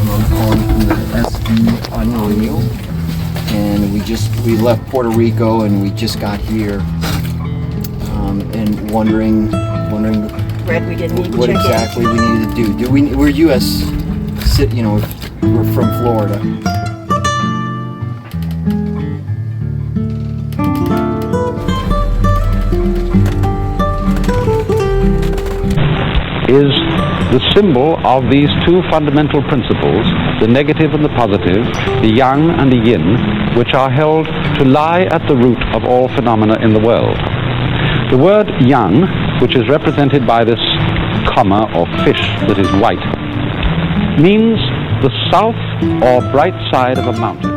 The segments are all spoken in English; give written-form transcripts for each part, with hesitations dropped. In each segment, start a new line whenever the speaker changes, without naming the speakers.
I'm calling from the SE Unrille, and we left Puerto Rico and we just got here, and wondering
Red, we didn't even
what
check
exactly we needed to do. We're U.S. We're from Florida.
Is the symbol of these two fundamental principles, the negative and the positive, the yang and the yin, which are held to lie at the root of all phenomena in the world. The word yang, which is represented by this comma or fish that is white, means the south or bright side of a mountain.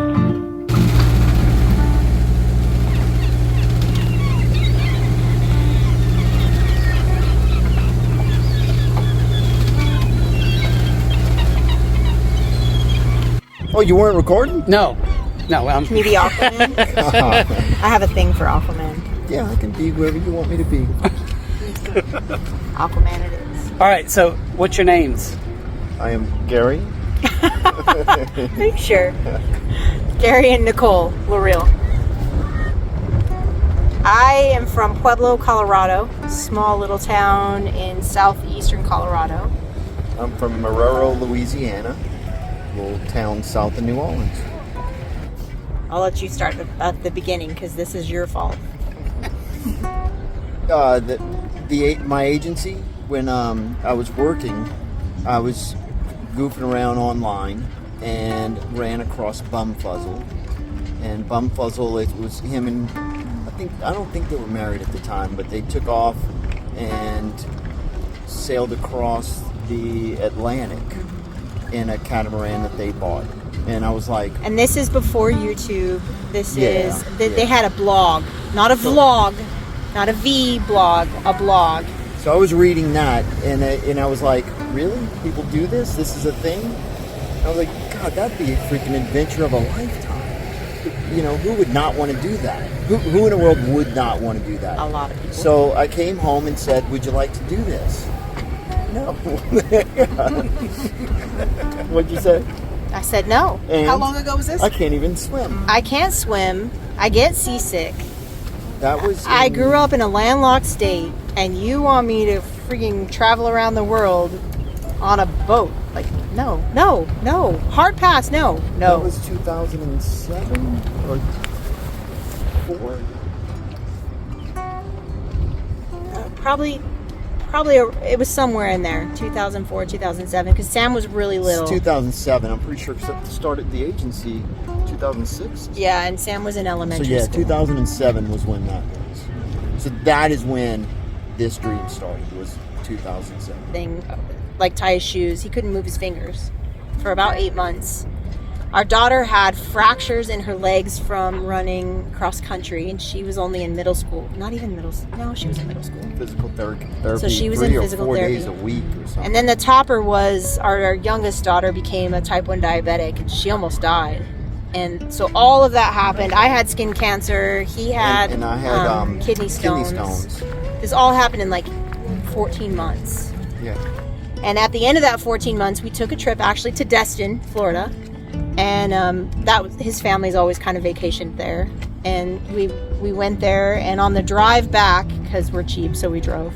Oh, you weren't recording?
No.
Can you be Aquaman? I have a thing for Aquaman.
Yeah, I can be wherever you want me to be.
Aquaman it is.
All right, so what's your names?
I am Gary.
Are you sure? Gary and Nicole, Unrille. I am from Pueblo, Colorado, small little town in southeastern Colorado.
I'm from Marrero, Louisiana, little town south of New Orleans.
I'll let you start at the beginning because this is your fault.
My agency, when I was working, I was goofing around online and ran across Bumfuzzle. And Bumfuzzle, it was him and I don't think they were married at the time, but they took off and sailed across the Atlantic in a catamaran that they bought. And I was like...
And this is before YouTube. They had a blog. Not a vlog. Not a V-blog. A blog.
So I was reading that, and I was like, really? People do this? This is a thing? I was like, God, that'd be a freaking adventure of a lifetime. You know, who would not want to do that? Who in the world would not want to do that?
A lot of people.
So I came home and said, would you like to do this? No. What'd you say?
I said no.
And
How long ago was this?
I can't even swim.
I can't swim. I get seasick.
That was...
I grew up in a landlocked state, and you want me to freaking travel around the world on a boat? Like, no. Hard pass, no.
That was 2007 or 4?
Probably it was somewhere in there, 2004, 2007, because Sam was really little.
It's 2007. I'm pretty sure I started the agency 2006.
Yeah, and Sam was in elementary
So yeah,
school.
2007 was when that was. So that is when this dream started, was 2007.
Thing, like tie his shoes. He couldn't move his fingers for about 8 months. Our daughter had fractures in her legs from running cross country, and she was only in middle school. Not even middle school. No, she was in middle school.
Physical therapy.
So she was
3
in
or
physical
4
therapy.
days a week or something.
And then the topper was our youngest daughter became a type 1 diabetic, and she almost died. And so all of that happened. I had skin cancer. He had,
and I had
kidney stones. This all happened in like 14 months.
Yeah.
And at the end of that 14 months, we took a trip actually to Destin, Florida. And that was, his family's always kind of vacationed there. And we went there, and on the drive back, because we're cheap, so we drove.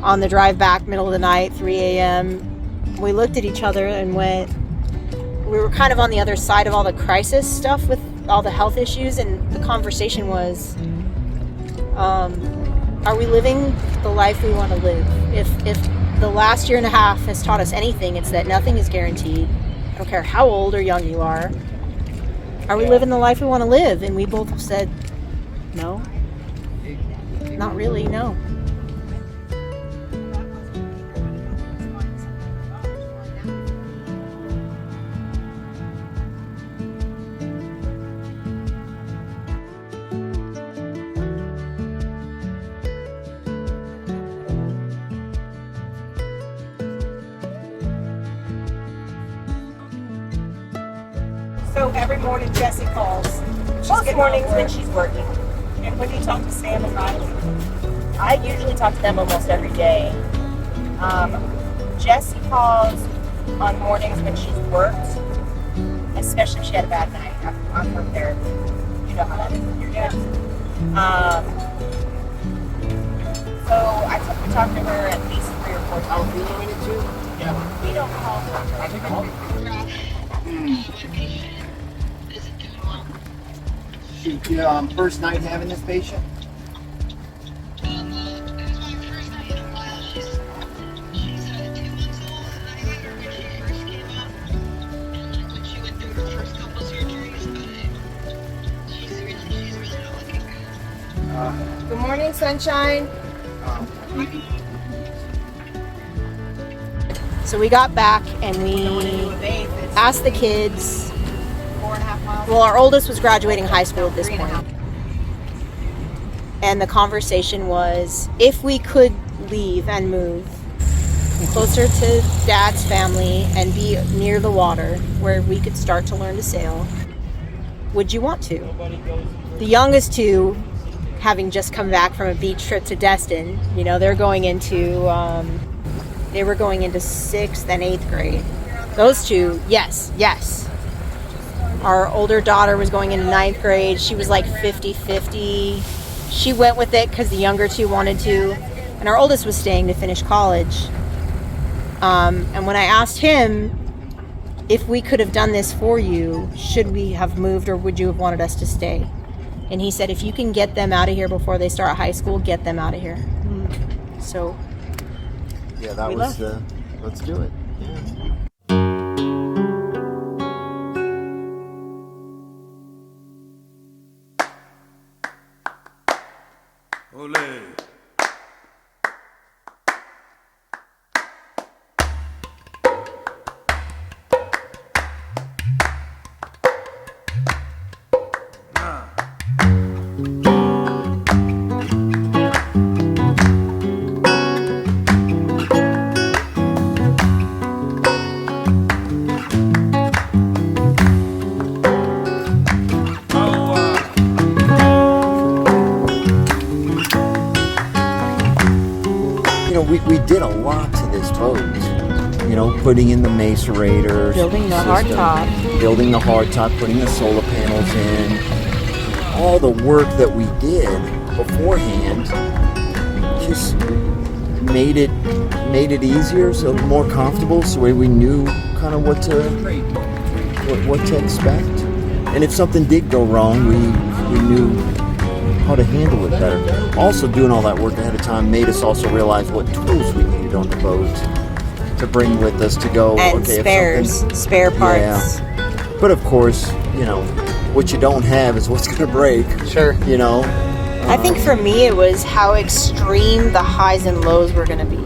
On the drive back, middle of the night, 3 a.m., we looked at each other and went, we were kind of on the other side of all the crisis stuff with all the health issues, and the conversation was, are we living the life we want to live? If the last year and a half has taught us anything, it's that nothing is guaranteed. I don't care how old or young you are. Are we living the life we want to live? And we both said, no. Not really, no. So every morning Jessie calls. Most mornings when she's working.
And when you talk to Sam and Riley?
I usually talk to them almost every day. Jessie calls on mornings when she's worked, especially if she had a bad night. I'm her therapy. You know how that is when you're good. So we talked to her at least 3 or 4 times.
You want me to?
Yeah. We don't call her.
I think I'll. First night having this patient?
Good morning, sunshine. So we got back and we asked the kids.
4.5 miles.
Well, our oldest was graduating high school at this point. And the conversation was, if we could leave and move closer to Dad's family and be near the water where we could start to learn to sail, would you want to? The youngest two, having just come back from a beach trip to Destin, you know, they're going into, they were going into 6th and 8th grade. Those two, yes. Our older daughter was going into 9th grade. She was like 50-50. She went with it because the younger two wanted to. And our oldest was staying to finish college. And when I asked him if we could have done this for you, should we have moved or would you have wanted us to stay? And he said, if you can get them out of here before they start high school, get them out of here. So
Yeah, that
we
was
left.
let's do it. Yeah.
Ole.
We did a lot to this boat. You know, putting in the macerator,
Building the hardtop.
building the hardtop, putting the solar panels in. All the work that we did beforehand just made it easier, so more comfortable, so we knew kind of what to expect. And if something did go wrong, we knew how to handle it better. Also, doing all that work ahead of time made us also realize what tools we needed on the boat to bring with us to go.
And
okay,
spares, spare parts.
Yeah. But of course, you know, what you don't have is what's going to break.
Sure.
You know.
I think for me it was how extreme the highs and lows were going to be.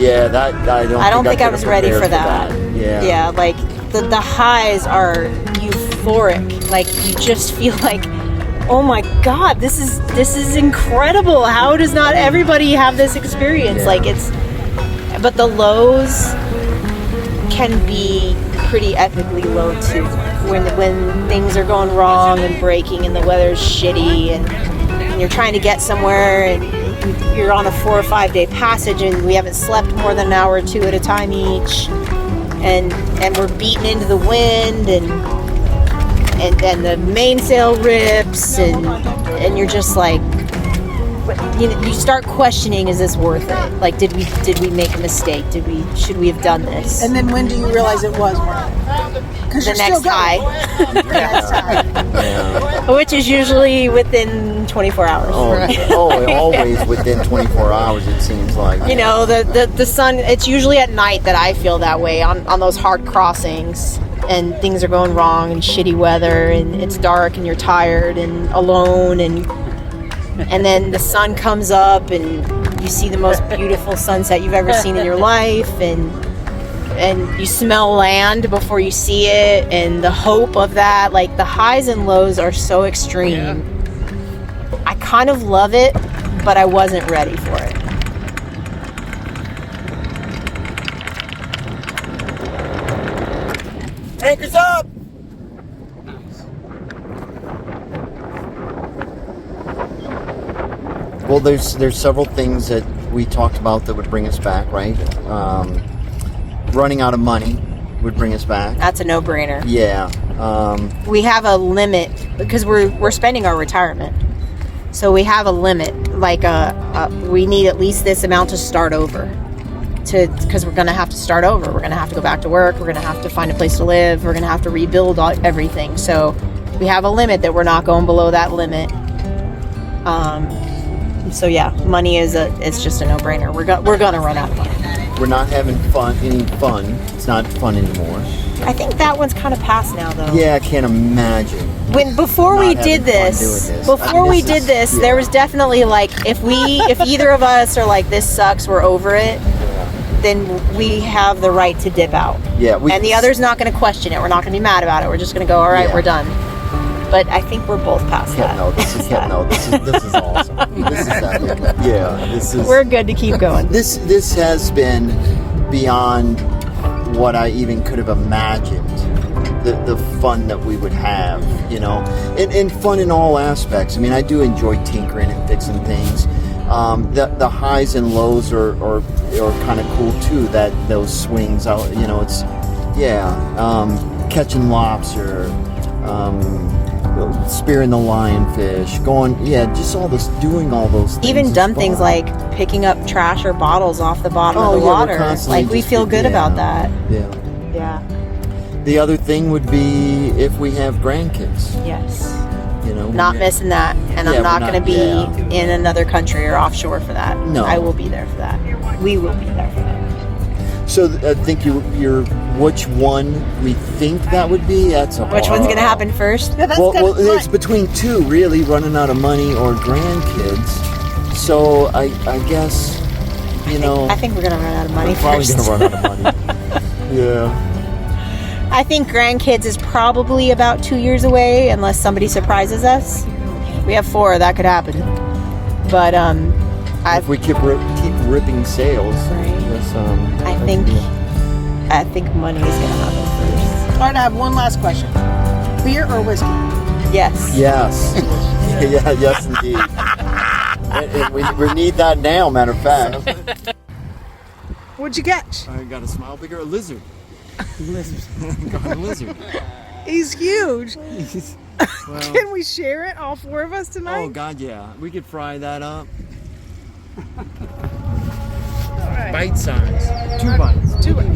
Yeah, that I don't think I
was ready for that.
Yeah.
Like the highs are euphoric. Like you just feel like, oh my God, this is incredible. How does not everybody have this experience?
Yeah.
Like but the lows can be pretty epically low too. When things are going wrong and breaking and the weather's shitty and you're trying to get somewhere and you're on a 4 or 5 day passage and we haven't slept more than an hour or two at a time each and we're beaten into the wind and the mainsail rips and you're just like, you know, you start questioning, is this worth it? Like, did we make a mistake? Should we have done this?
And then when do you realize it was worth it? Because
The
you're
next
still
high.
going. The next high.
Yeah.
Which is usually within 24 hours.
Always within 24 hours, it seems like.
You know, the sun, it's usually at night that I feel that way on those hard crossings and things are going wrong and shitty weather and it's dark and you're tired and alone and then the sun comes up and you see the most beautiful sunset you've ever seen in your life and you smell land before you see it and the hope of that. Like the highs and lows are so extreme. I kind of love it, but I wasn't ready for it.
Anchors up! Well, there's several things that we talked about that would bring us back, right? Running out of money would bring us back.
That's a no-brainer.
Yeah.
We have a limit because we're spending our retirement, so we have a limit. Like we need at least this amount to start over. Because we're gonna have to start over. We're gonna have to go back to work. We're gonna have to find a place to live. We're gonna have to rebuild everything. So we have a limit that we're not going below that limit. So yeah, money it's just a no-brainer. We're gonna run out of money.
We're not having any fun. It's not fun anymore.
I think that one's kind of past now, though.
Yeah, I can't imagine.
Before
Not
we
having
did
fun
this,
doing this.
before we
This
did
is-
this,
yeah.
there was definitely like if either of us are like, this sucks, we're over it, then we have the right to dip out.
Yeah,
And the other's not going to question it. We're not going to be mad about it. We're just going to go, all right,
Yeah.
we're done. But I think we're both past that.
This is awesome. This is epic. Yeah, this is.
We're good to keep going.
This has been beyond what I even could have imagined. The fun that we would have, you know, and fun in all aspects. I mean, I do enjoy tinkering and fixing things. The highs and lows are kind of cool too. That those swings out, you know, it's catching lobster, spearing the lionfish, just doing all those things.
Even
is
dumb
fun.
things like picking up trash or bottles off the bottom of the
we're
water.
constantly
Like we
just-
feel good
yeah,
about that.
Yeah.
Yeah.
The other thing would be if we have grandkids.
Yes.
You know,
Not
we-
missing that, and
Yeah,
I'm not
we're
going to
not-
be in another country or offshore for that.
No.
I will be there for that. We will be there for that.
So I think you're which one we think that would be? That's a
Which one's going to happen first?
Yeah, that's
Well,
kind of
it's between two, really, running out of money or grandkids. So I guess, you know,
I think we're going to run out of money
we're probably
first.
going to run out of money. Yeah.
I think grandkids is probably about 2 years away, unless somebody surprises us. We have 4, that could happen. But
If we keep ripping sales,
Right.
that's,
I think money is going to happen
All right, I have one last question. Beer or whiskey?
first. Yes.
Yes. Yes, indeed. And we need that now, matter of fact.
What'd you catch?
I got a smile bigger, a lizard. Got a lizard.
He's huge.
Well,
Can we share it, all 4 of us tonight?
oh, God, yeah. We could fry that up.
All right.
Bite size.
2 bites.
2 bites.